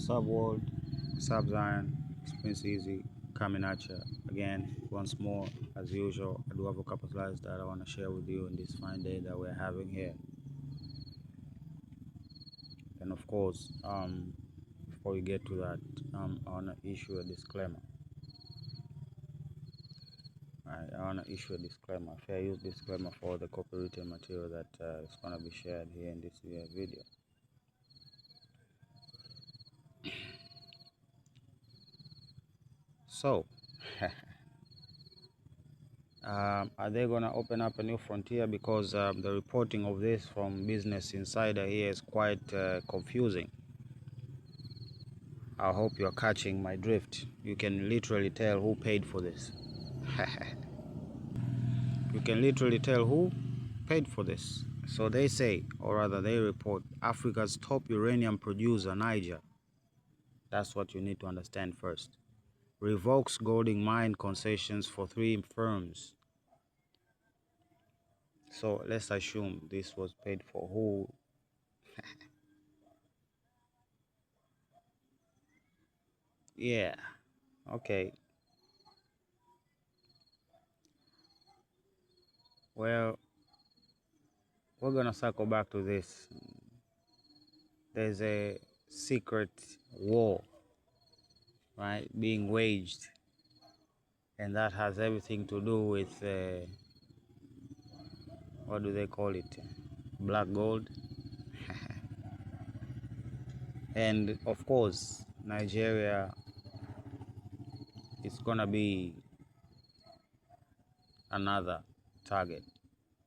Sub World, Sub Zion, it's Prince Easy coming at you again once more. As usual, I do have a couple of slides that I want to share with you in this fine day that we're having here. And of course, before we get to that, I want to issue a disclaimer. I want to issue a disclaimer, fair use disclaimer for the copywritten material that is going to be shared here in this video. So, are they going to open up a new frontier? Because the reporting of this from Business Insider here is quite confusing. I hope you're catching my drift. You can literally tell who paid for this. You can literally tell who paid for this. So they say, or rather they report, Africa's top uranium producer, Niger. That's what you need to understand first. Revokes Golding mine concessions for 3 firms. So let's assume this was paid for. Who? Yeah, okay. Well, we're gonna circle back to this. There's a secret war, right, being waged, and that has everything to do with what do they call it? Black gold. And of course, Nigeria is gonna be another target.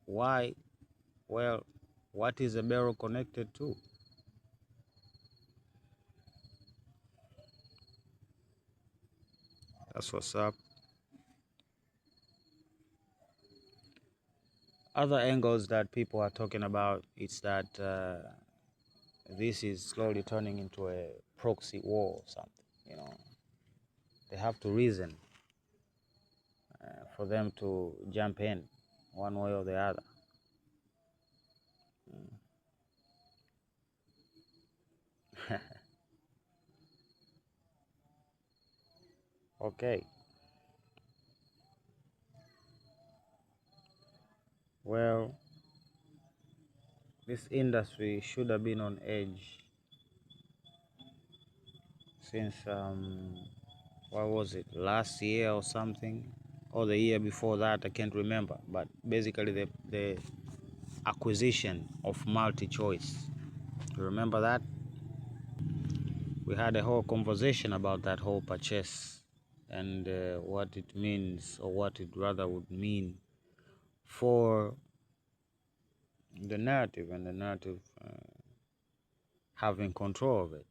Why? Well, what is a barrel connected to? That's what's up. Other angles that people are talking about is that this is slowly turning into a proxy war or something. You know, they have to reason for them to jump in one way or the other. Okay. Well, this industry should have been on edge since what was it, last year or something, or the year before that, I can't remember. But basically the acquisition of MultiChoice, remember that? We had a whole conversation about that whole purchase and what it means, or what it rather would mean for the narrative, and the narrative having control of it,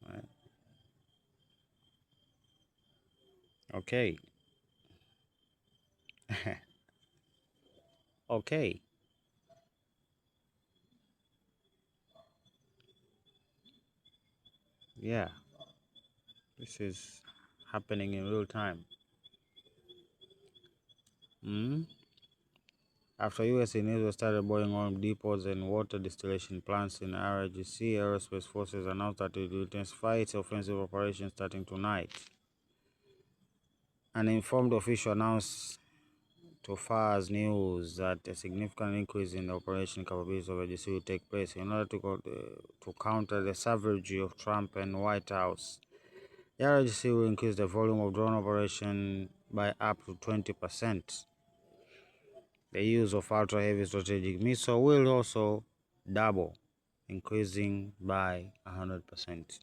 right? Okay. Okay. Yeah, this is happening in real time. After US and Israel started boring oil depots and water distillation plants in RIGC, Aerospace Forces announced that it will intensify its offensive operations starting tonight. An informed official announced to FARS News that a significant increase in the operation capabilities of AGC will take place in order to counter the savagery of Trump and White House. The RIGC will increase the volume of drone operation by up to 20%. The use of ultra-heavy strategic missile will also double, increasing by 100%.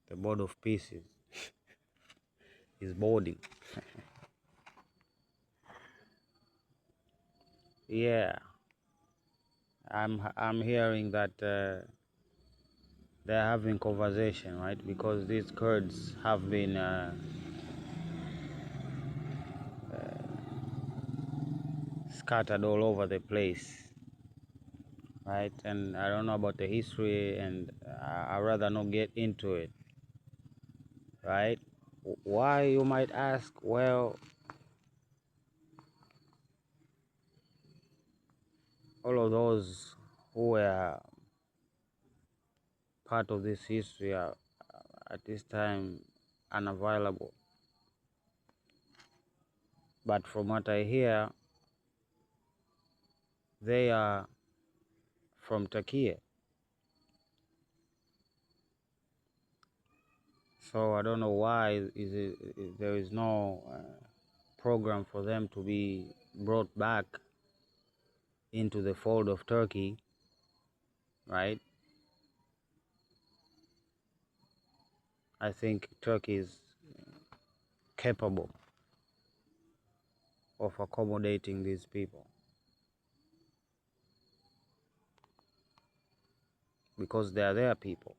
The board of pieces is boarding. Yeah, I'm hearing that they're having conversation, right? Because these Kurds have been scattered all over the place, right? And I don't know about the history, and I'd rather not get into it, right? Why, you might ask? Well, all of those who were part of this history are at this time unavailable. But from what I hear, they are from Turkey. So I don't know why there is no program for them to be brought back into the fold of Turkey, right? I think Turkey is capable of accommodating these people because they are their people,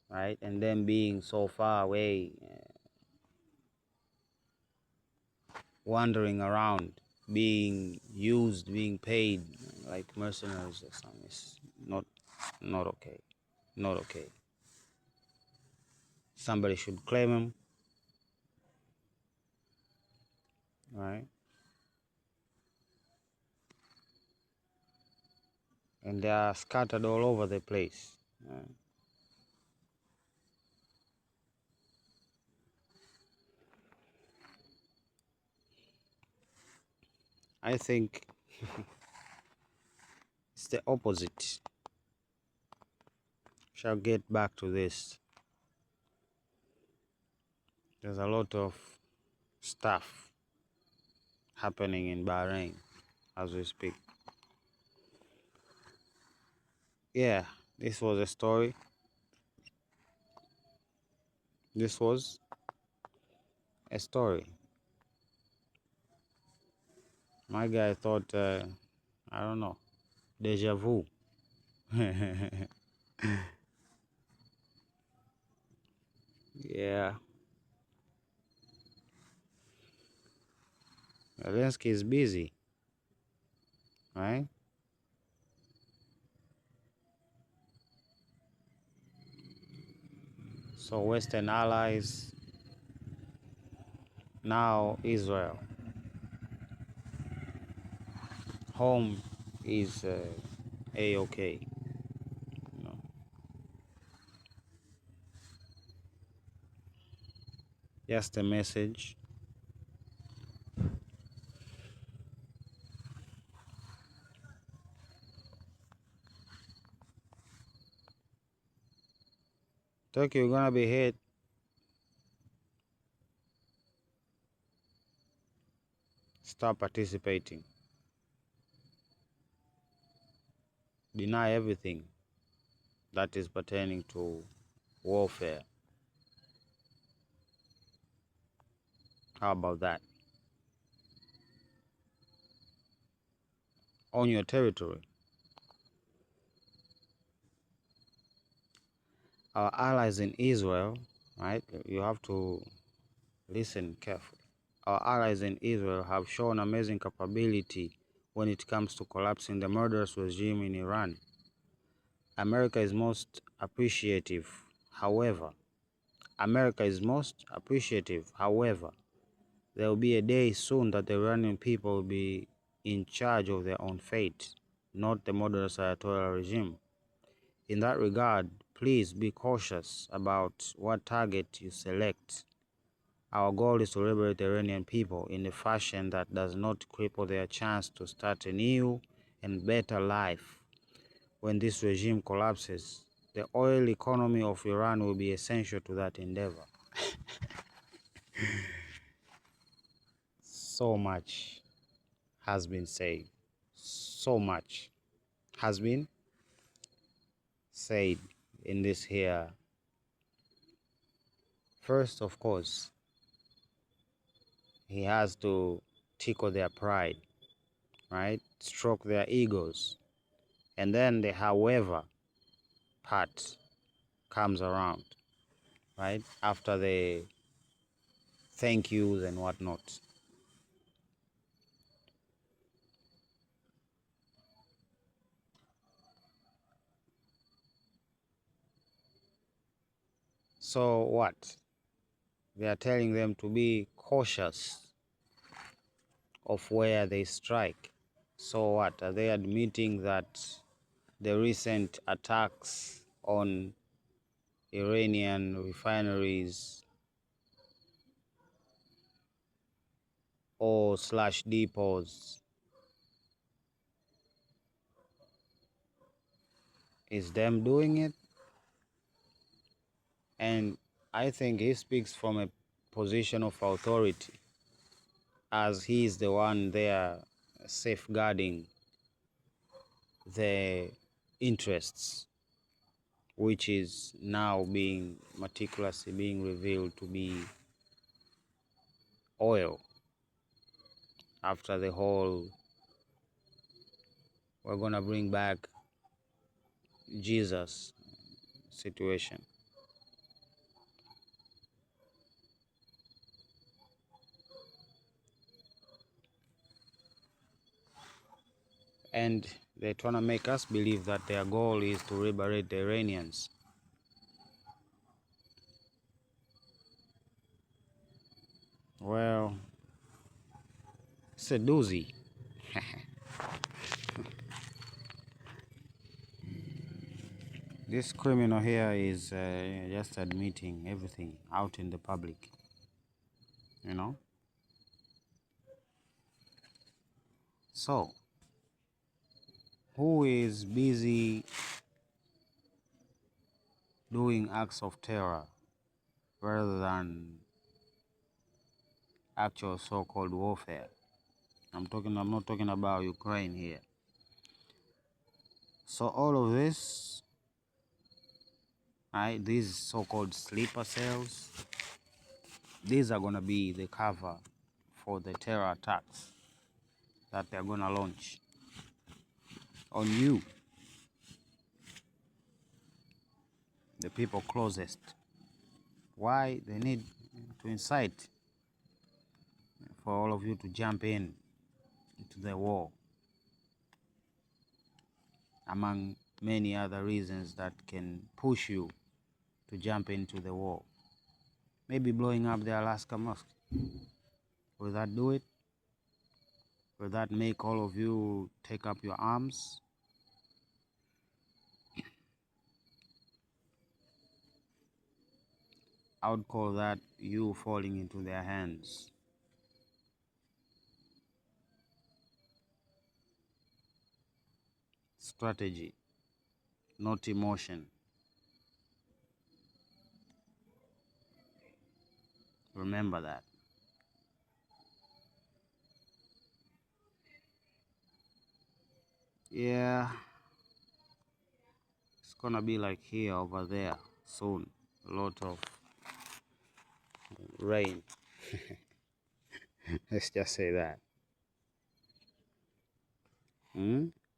right? And them being so far away, wandering around, being used, being paid like mercenaries or something, is not okay. Not okay. Somebody should claim them, right? And they are scattered all over the place. I think it's the opposite. Shall get back to this. There's a lot of stuff happening in Bahrain as we speak. Yeah, this was a story. This was a story. My guy thought, I don't know, deja vu. Yeah, Zelensky is busy, right? So Western allies, now Israel. Home is A-okay. You know. Just a message. Turkey, you're gonna be hit. Stop participating. Deny everything that is pertaining to warfare. How about that? On your territory. Our allies in Israel, right? You have to listen carefully. Our allies in Israel have shown amazing capability when it comes to collapsing the murderous regime in Iran. America is most appreciative. However, there will be a day soon that the Iranian people will be in charge of their own fate, not the murderous Ayatollah regime. In that regard, please be cautious about what target you select. Our goal is to liberate the Iranian people in a fashion that does not cripple their chance to start a new and better life. When this regime collapses, the oil economy of Iran will be essential to that endeavor. So much has been said. So much has been said in this here. First, of course, he has to tickle their pride, right? Stroke their egos. And then the however part comes around, right? After the thank yous and whatnot. So what? They are telling them to be cautious of where they strike. So what? Are they admitting that the recent attacks on Iranian refineries or slash depots is them doing it? And I think he speaks from a position of authority, as he is the one there safeguarding the interests, which is now being meticulously being revealed to be oil, after the whole we're gonna bring back Jesus situation. And they're trying to make us believe that their goal is to liberate the Iranians. Well, it's a doozy. This criminal here is just admitting everything out in the public, you know? So, who is busy doing acts of terror rather than actual so-called warfare? I'm not talking about Ukraine here. So all of this, right, these so-called sleeper cells, these are gonna be the cover for the terror attacks that they're gonna launch on you, the people closest. Why? They need to incite for all of you to jump in into the war, among many other reasons that can push you to jump into the war. Maybe blowing up the Alaska mosque. Will that do it? Will that make all of you take up your arms? I would call that you falling into their hands. Strategy, not emotion. Remember that. Yeah, it's gonna be like here over there soon. A lot of rain. Let's just say that.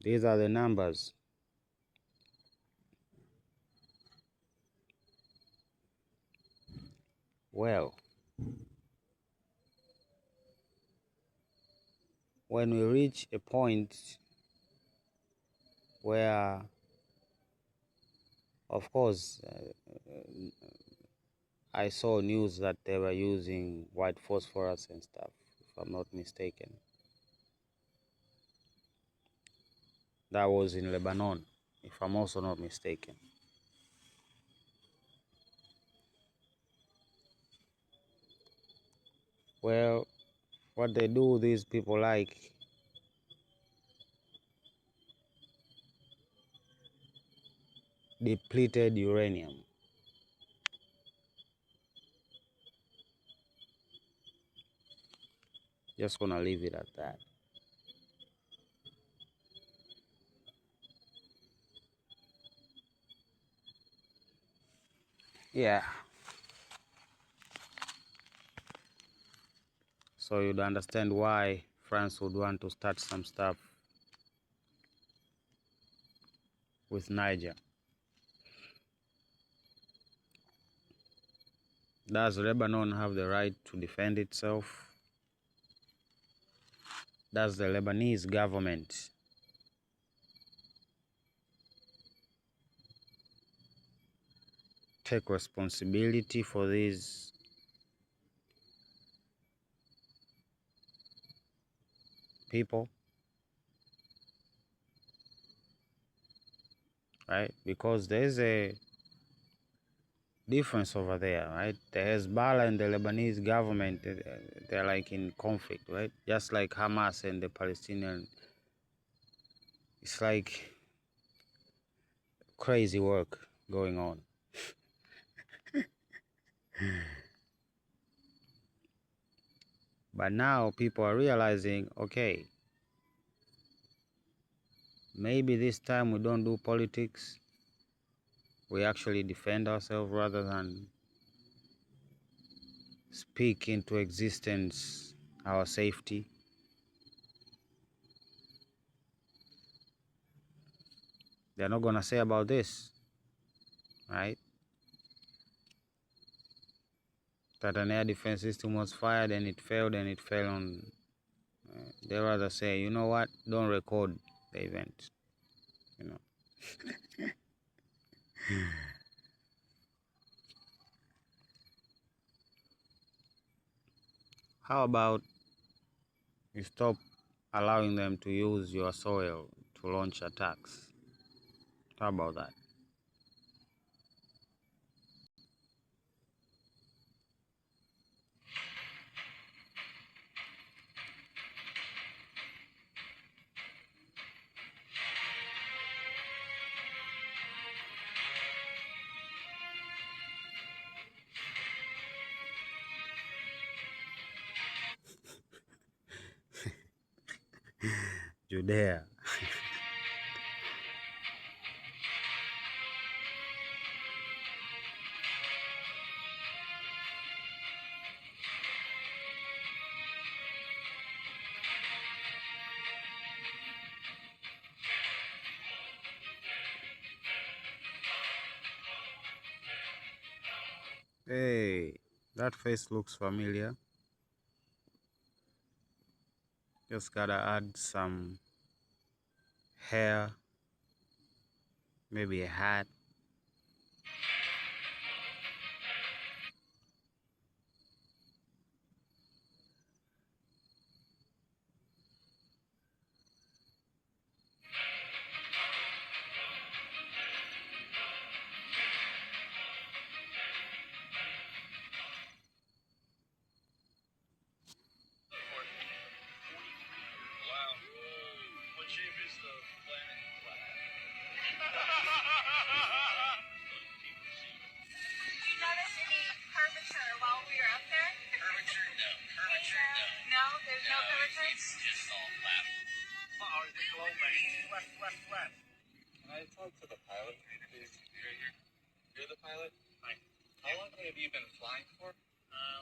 These are the numbers. Well, when we reach a point where, of course, I saw news that they were using white phosphorus and stuff, if I'm not mistaken. That was in Lebanon, if I'm also not mistaken. Well, what they do, these people like depleted uranium. Just gonna leave it at that. Yeah. So you'd understand why France would want to start some stuff with Niger. Does Lebanon have the right to defend itself? Does the Lebanese government take responsibility for these people? right? Because there's a difference over there, right? The Hezbollah and the Lebanese government, they're like in conflict, right? Just like Hamas and the Palestinian. It's like crazy work going on. But now people are realizing, okay, maybe this time we don't do politics. We actually defend ourselves rather than speak into existence our safety. They're not going to say about this, right? That an air defense system was fired and it failed on. They rather say, you know what? Don't record the event. You know. How about you stop allowing them to use your soil to launch attacks? How about that? Judea. Hey, that face looks familiar. Just gotta add some hair, maybe a hat. Can I talk to the pilot, please? You're the pilot? Hi. How long have you been flying for?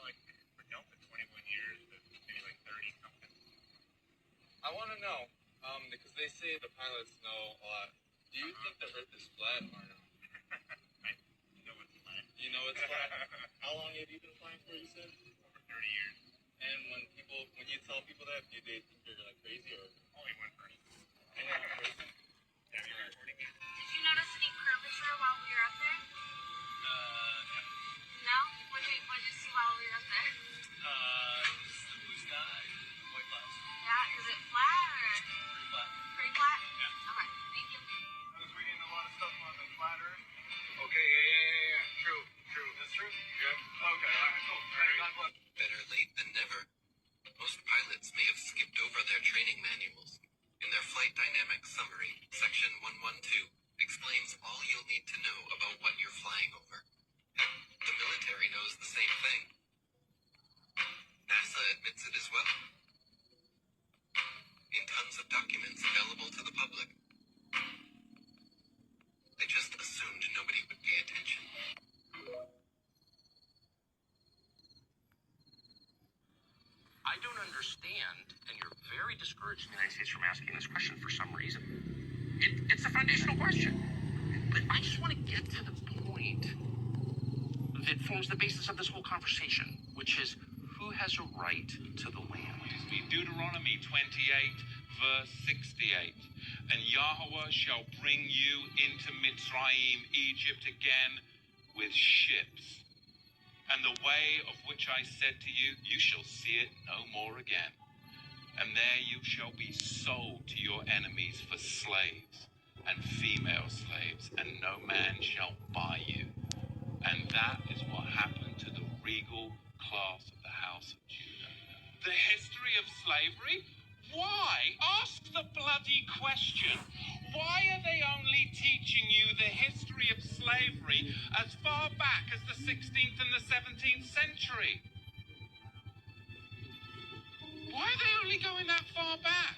Like for Delta, 21 years, but maybe like 30 something. I want to know, because they say the pilots know a lot. Do you think the Earth is flat or no? I know it's flat. You know it's flat? How long have you been flying for, you said? Over 30 years. And when you tell people that, do they think you're like crazy or? Only one person. Only one person? Yeah, you're recording me. Did you notice any curvature while we were up there? No. No? What did you see while we were up there? Just the blue sky, white clouds. Yeah, is it flat or? Pretty flat. Pretty flat? Yeah. Okay, thank you. I was reading a lot of stuff on the flat Earth. Okay, yeah. True. That's true? Yeah. Okay, alright, cool. Alright, God bless. Better late than never. Most pilots may have skipped over their training manuals. In their Flight Dynamics Summary, Section 112 explains all you'll need to know about what you're flying over. Heck, the military knows the same thing. NASA admits it as well. In tons of documents available to the public. They just assumed nobody would pay attention. I don't understand, and you're very discouraged in the United States from asking this question for some reason. It's a foundational question. But I just want to get to the point that forms the basis of this whole conversation, which is who has a right to the land? Deuteronomy 28, verse 68. And Yahweh shall bring you into Mitzrayim, Egypt again, with ships. And the way of which I said to you, you shall see it no more again. And there you shall be sold to your enemies for slaves. and female slaves, and no man shall buy you. And that is what happened to the regal class of the house of Judah. The history of slavery? Why? Ask the bloody question. Why are they only teaching you the history of slavery as far back as the 16th and the 17th century? Why are they only going that far back?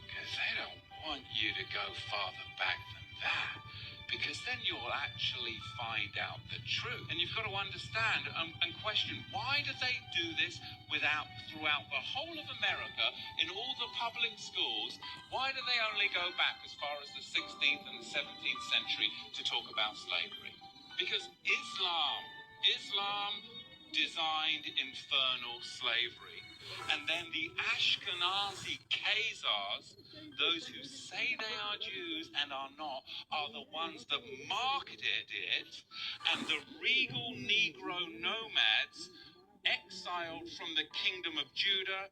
Because they don't want you to go farther back than that. Because then you'll actually find out the truth. And you've got to understand and question, why do they do this throughout the whole of America, in all the public schools? Why do they only go back as far as the 16th and the 17th century to talk about slavery? Because Islam designed infernal slavery. And then the Ashkenazi Khazars, those who say they are Jews and are not, are the ones that marketed it, and the regal Negro nomads exiled from the kingdom of Judah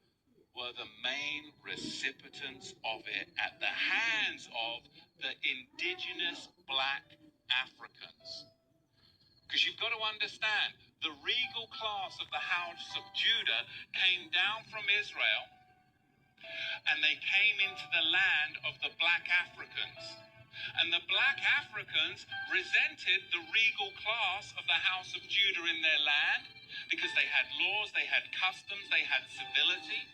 were the main recipients of it at the hands of the indigenous black Africans. Because you've got to understand, the regal class of the house of Judah came down from Israel, and they came into the land of the black Africans. And the black Africans resented the regal class of the house of Judah in their land because they had laws, they had customs, they had civility.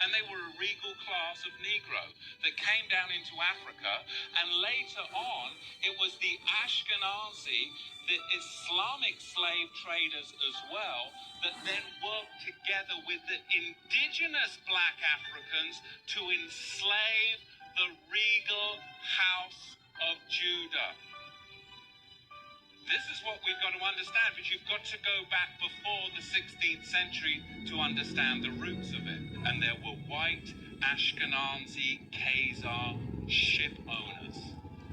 And they were a regal class of Negro that came down into Africa. And later on, it was the Ashkenazi, the Islamic slave traders as well, that then worked together with the indigenous black Africans to enslave the regal house of Judah. This is what we've got to understand, but you've got to go back before the 16th century to understand the roots of it. And there were white Ashkenazi Khazar ship owners.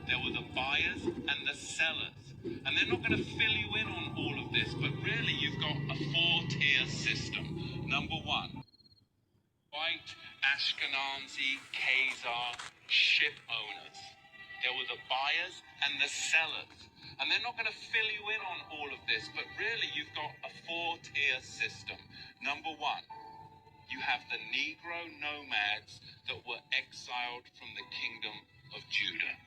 There were the buyers and the sellers. And they're not going to fill you in on all of this, but really you've got a four-tier system. Number one, white Ashkenazi Khazar ship owners. There were the buyers and the sellers. And they're not going to fill you in on all of this, but really you've got a four-tier system. Number one, you have the Negro nomads that were exiled from the kingdom of Judah.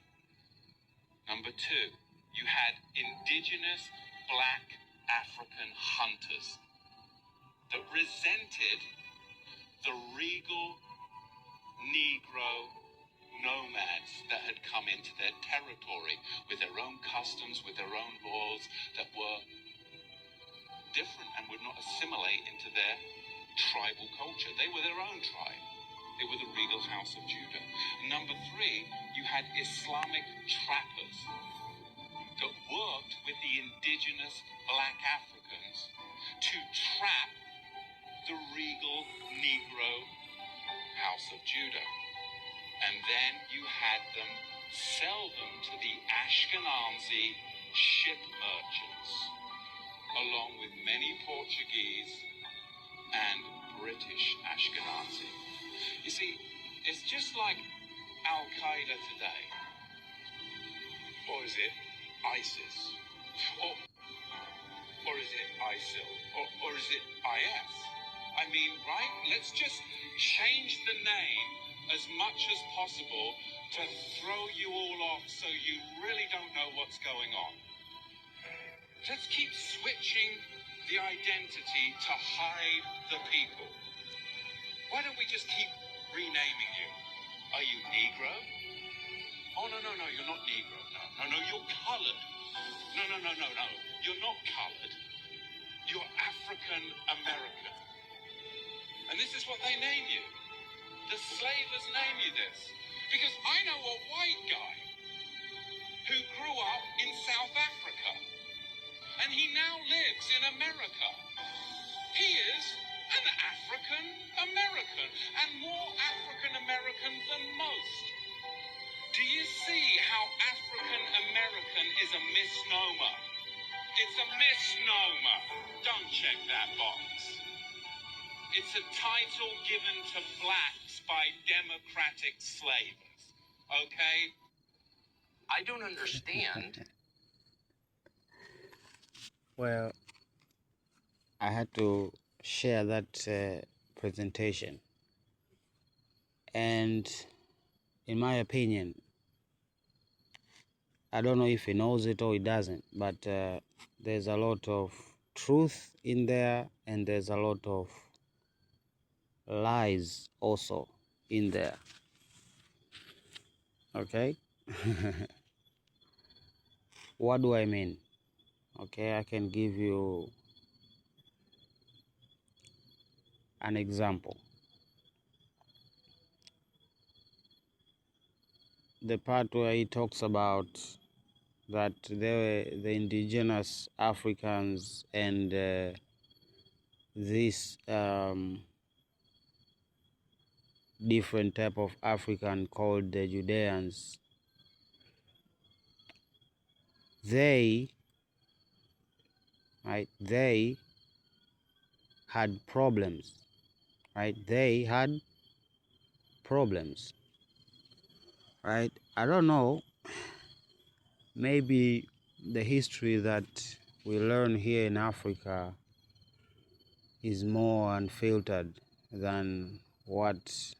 Number two, you had indigenous black African hunters that resented the regal Negro nomads that had come into their territory with their own customs, with their own laws that were different and would not assimilate into their tribal culture. They were their own tribe. They were the regal house of Judah. Number three, you had Islamic trappers that worked with the indigenous black Africans to trap the regal Negro house of Judah. And then you had them sell them to the Ashkenazi ship merchants, along with many Portuguese and British Ashkenazi. You see, it's just like Al-Qaeda today. Or is it ISIS? Or is it ISIL? Or is it IS? I mean, right? Let's just change the name as much as possible to throw you all off so you really don't know what's going on. Let's keep switching the identity to hide the people. Why don't we just keep renaming you? Are you Negro? Oh, no, you're not Negro. No, you're colored. No, you're not colored. You're African American. And this is what they name you. The slavers name you this. Because I know a white guy who grew up in South Africa. And he now lives in America. He is an African American, and more African American than most. Do you see how African American is a misnomer? It's a misnomer. Don't check that box. It's a title given to blacks by democratic slavers. Okay? I don't understand. Well, I had to share that presentation, and in my opinion, I don't know if he knows it or he doesn't, but there's a lot of truth in there, and there's a lot of lies also in there. Okay? What do I mean? Okay, I can give you an example. The part where he talks about that the indigenous Africans and this different type of African called the Judeans, they had problems, right? They had problems, right? I don't know, maybe the history that we learn here in Africa is more unfiltered than what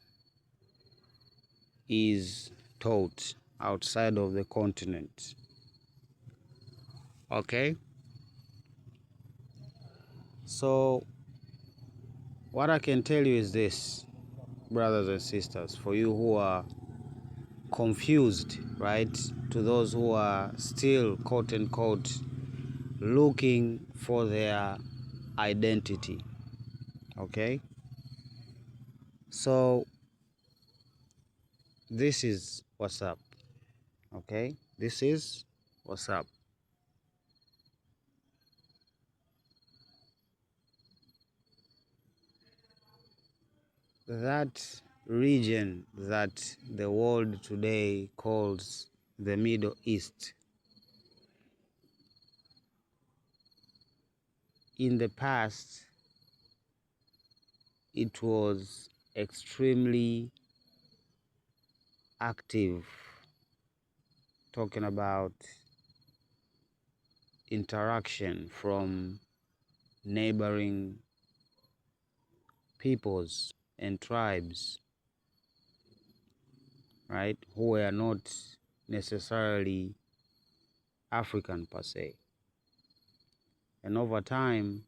is taught outside of the continent. Okay? So, what I can tell you is this, brothers and sisters, for you who are confused, right? To those who are still, quote unquote, looking for their identity. Okay? So, this is what's up. Okay? This is what's up. That region that the world today calls the Middle East, in the past, it was extremely active, talking about interaction from neighboring peoples and tribes, right, who were not necessarily African per se. And over time,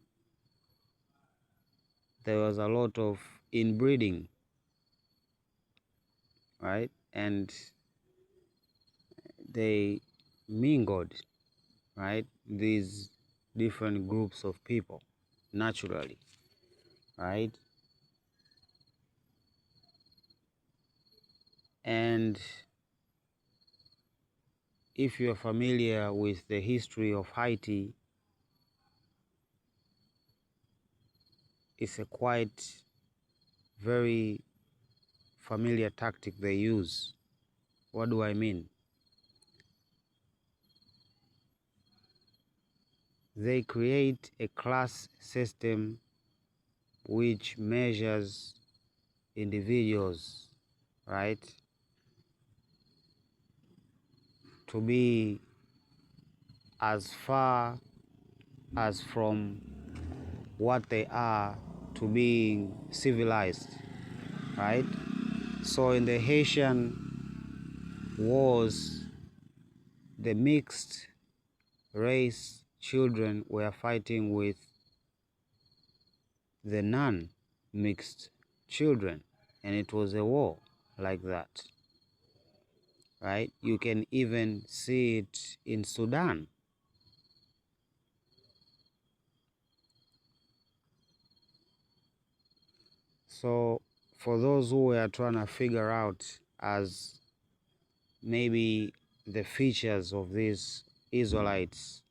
there was a lot of inbreeding, right? And they mingled, right? These different groups of people naturally, right? And if you're familiar with the history of Haiti, it's a quite very familiar tactic they use. What do I mean? They create a class system which measures individuals, right, to be as far as from what they are to being civilized, right? So in the Haitian wars, the mixed race children were fighting with the non-mixed children, and it was a war like that, right? You can even see it in Sudan. So for those who were trying to figure out as maybe the features of these Israelites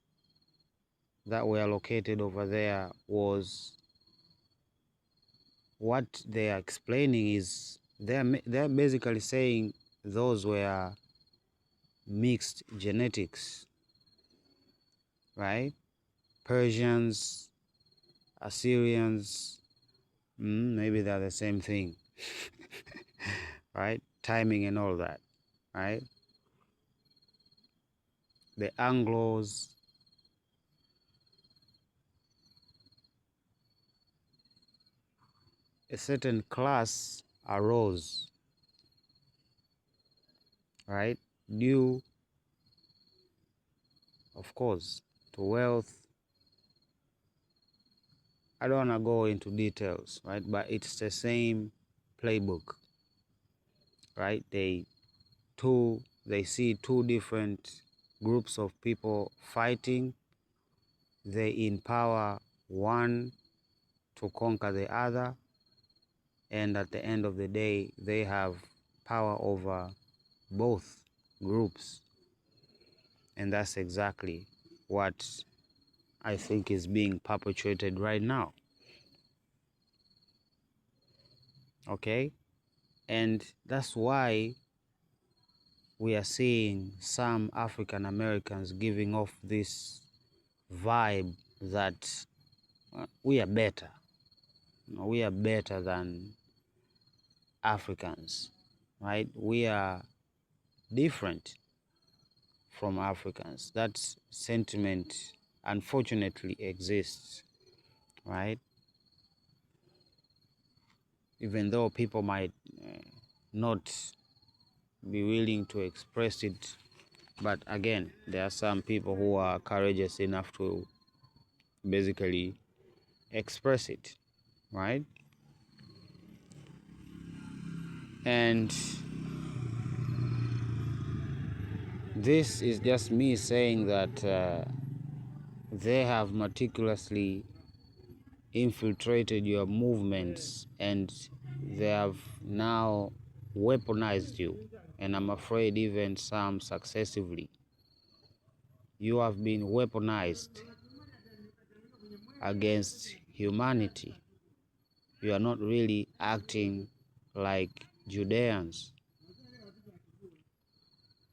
that were located over there was, what they are explaining is they're basically saying those were mixed genetics, right? Persians, Assyrians, maybe they're the same thing, right? Timing and all that, right? The Anglos, a certain class arose, right? Due, of course, to wealth. I don't want to go into details, right? But it's the same playbook, right? They see two different groups of people fighting. They empower one to conquer the other, and at the end of the day, they have power over both groups. And that's exactly what I think is being perpetuated right now. Okay? And that's why we are seeing some African Americans giving off this vibe that we are better. We are better than Africans, right? We are different from Africans. That sentiment unfortunately exists, right? Even though people might not be willing to express it, but again, there are some people who are courageous enough to basically express it, right? And this is just me saying that they have meticulously infiltrated your movements, and they have now weaponized you, and I'm afraid even some successively. You have been weaponized against humanity. You are not really acting like Judeans.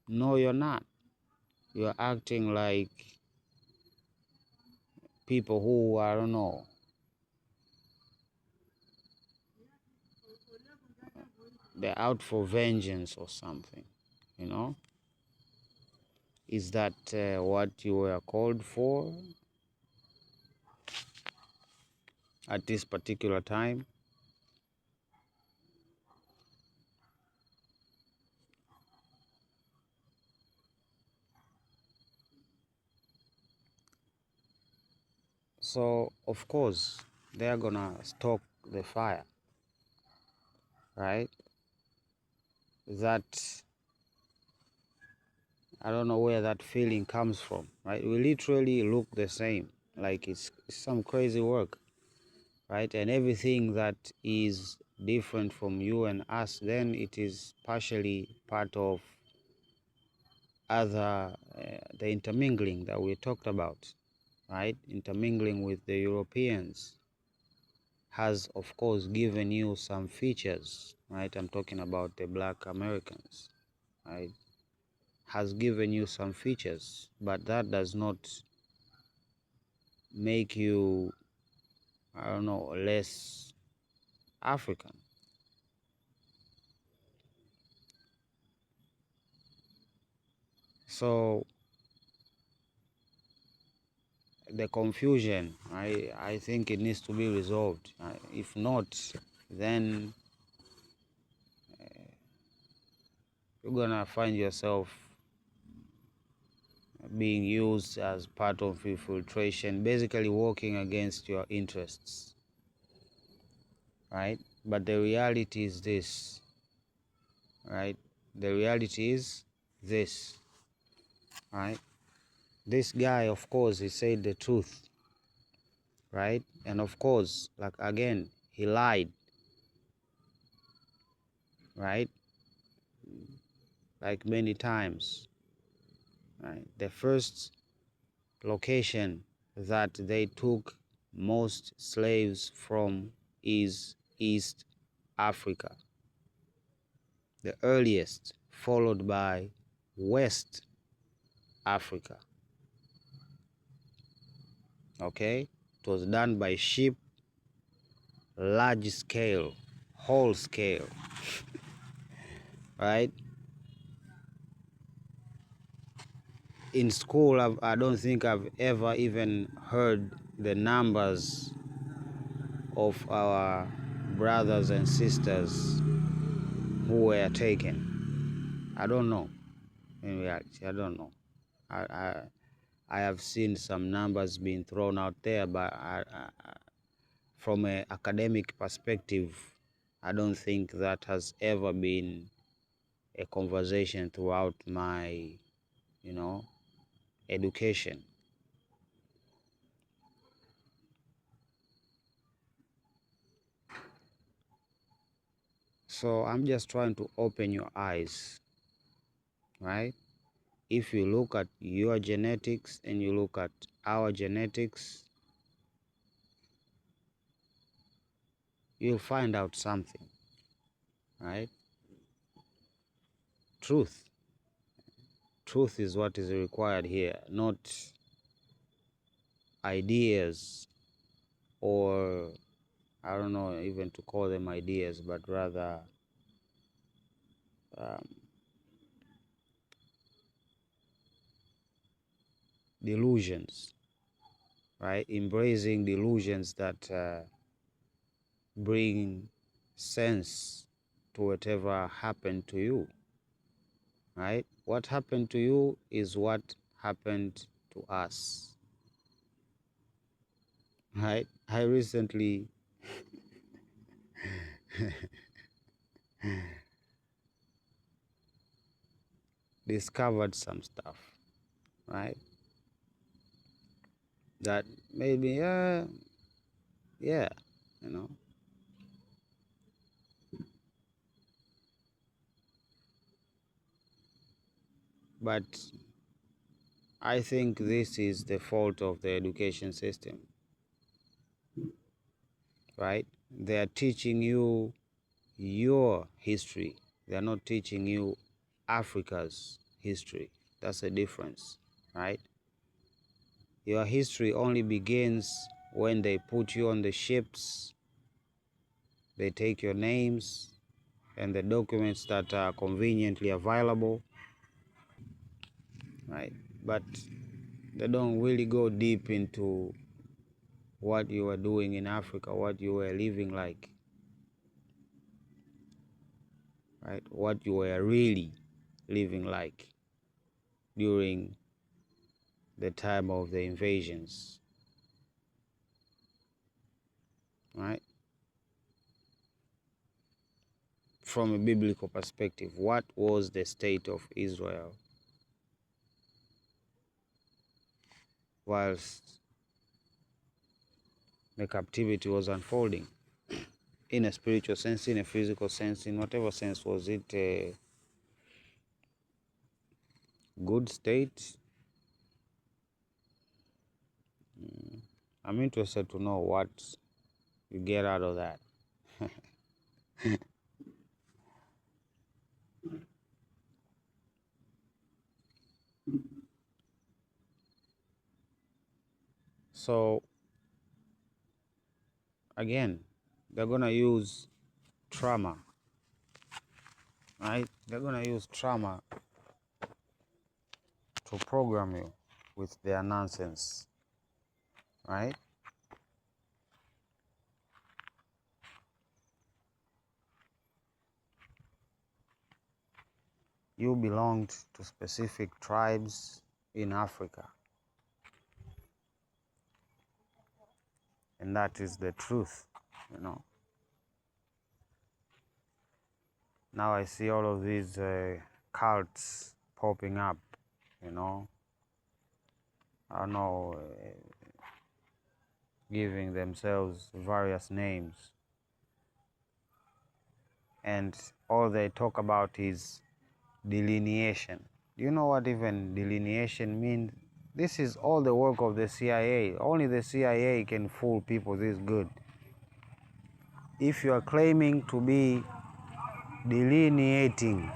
No, you're not. You are acting like people who, I don't know, they're out for vengeance or something, you know? Is that what you were called for at this particular time? So, of course, they're gonna stoke the fire, right? That, I don't know where that feeling comes from, right? We literally look the same, like it's some crazy work, right? And everything that is different from you and us, then it is partially part of other, the intermingling that we talked about, right? Intermingling with the Europeans has, of course, given you some features, right? I'm talking about the Black Americans, right? Has given you some features, but that does not make you, I don't know, less African. So the confusion, I think it needs to be resolved. If not, then you're gonna find yourself being used as part of infiltration, basically working against your interests, right? But the reality is this, right? The reality is this, right? This guy, of course, he said the truth, right? And of course, like again, he lied, right? Like many times, right? The first location that they took most slaves from is East Africa, the earliest, followed by West Africa. Okay, it was done by ship, large scale, whole scale, right? in school, I don't think I've ever even heard the numbers of our brothers and sisters who were taken. I don't know. In reality, I don't know. I have seen some numbers being thrown out there, but from an academic perspective, I don't think that has ever been a conversation throughout my, education. So I'm just trying to open your eyes, right? If you look at your genetics and you look at our genetics, you'll find out something, right? Truth. Truth is what is required here, not ideas, or I don't know even to call them ideas, but rather delusions, right? Embracing delusions that bring sense to whatever happened to you, right? What happened to you is what happened to us, right? I recently discovered some stuff, right? That made me, yeah, you know. But I think this is the fault of the education system, right? They are teaching you your history. They are not teaching you Africa's history. That's the difference, right? Your history only begins when they put you on the ships, they take your names and the documents that are conveniently available, right? But they don't really go deep into what you were doing in Africa, what you were living like, right? What you were really living like during the time of the invasions, right? From a biblical perspective, what was the state of Israel whilst the captivity was unfolding? In a spiritual sense, in a physical sense, in whatever sense, was it a good state? I'm interested to know what you get out of that. So again, they're gonna use trauma, right? They're gonna use trauma to program you with their nonsense, right? You belonged to specific tribes in Africa, and that is the truth, you know. Now I see all of these cults popping up, you know. I don't know, giving themselves various names, and all they talk about is delineation. Do you know what even delineation means? This is all the work of the CIA. Only the CIA can fool people this good. If you are claiming to be delineating,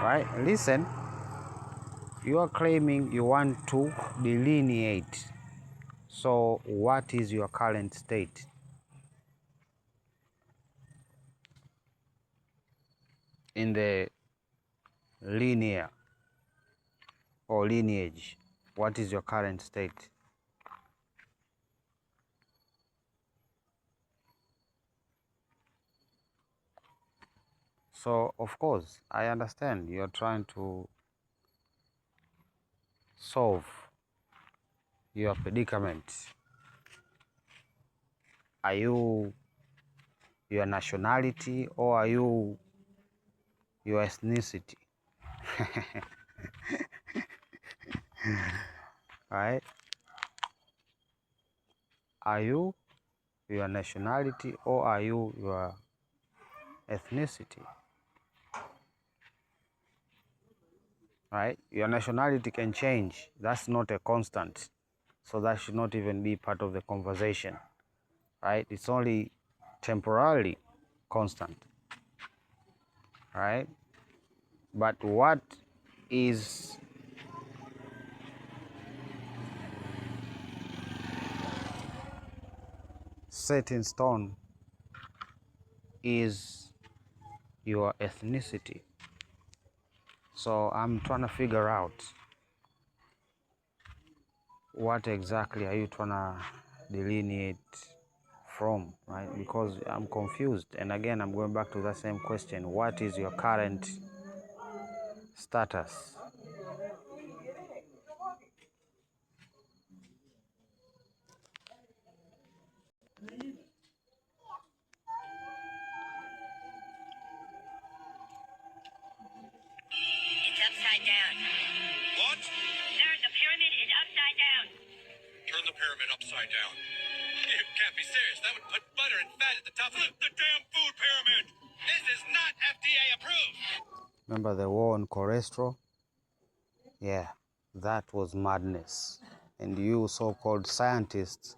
right? Listen, you are claiming you want to delineate. So what is your current state? In the linear or lineage? What is your current state? So, of course, I understand you're trying to solve your predicament. Are you your nationality or are you your ethnicity? Right? Are you your nationality or are you your ethnicity? Right? Your nationality can change. That's not a constant. So that should not even be part of the conversation. Right? It's only temporarily constant. Right? But what is set in stone is your ethnicity. So I'm trying to figure out what exactly are you trying to delineate from, right? Because I'm confused. And again, I'm going back to that same question. What is your current status? It's upside down. What? Sir, the pyramid is upside down. Turn the pyramid upside down. You can't be serious. That would put butter and fat at the top of the damn food pyramid. This is not FDA approved. Remember the war on cholesterol? Yeah, that was madness. And you so-called scientists,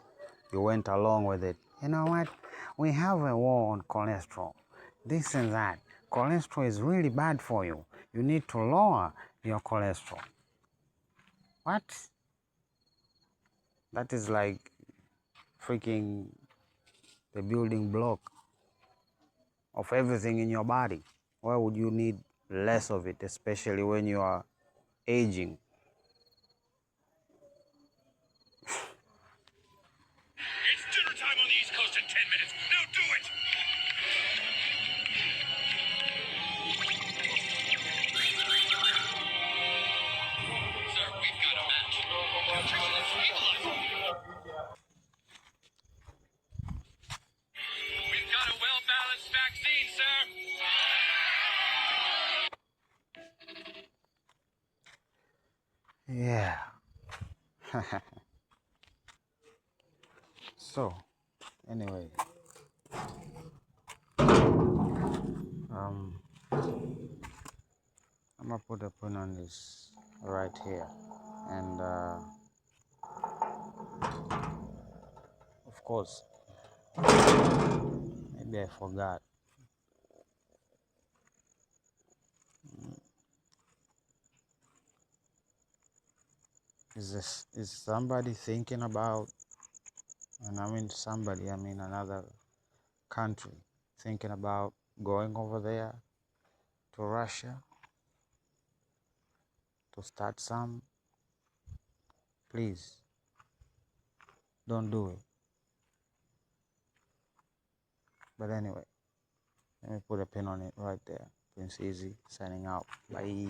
you went along with it. You know what? We have a war on cholesterol. This and that. Cholesterol is really bad for you. You need to lower your cholesterol. What? That is like freaking the building block of everything in your body. Why would you need less of it, especially when you are aging? It's dinner time on the East Coast in 10 minutes. Now do it! Sir, we've got a match. Nutrition stabilizer. We've got a well-balanced vaccine, sir. Yeah. So, anyway, I'm gonna put a pin on this right here, and of course, maybe I forgot. Is somebody thinking about, and I mean somebody, I mean another country, thinking about going over there to Russia to start some? Please, don't do it. But anyway, let me put a pin on it right there. Prince Easy signing out. Bye.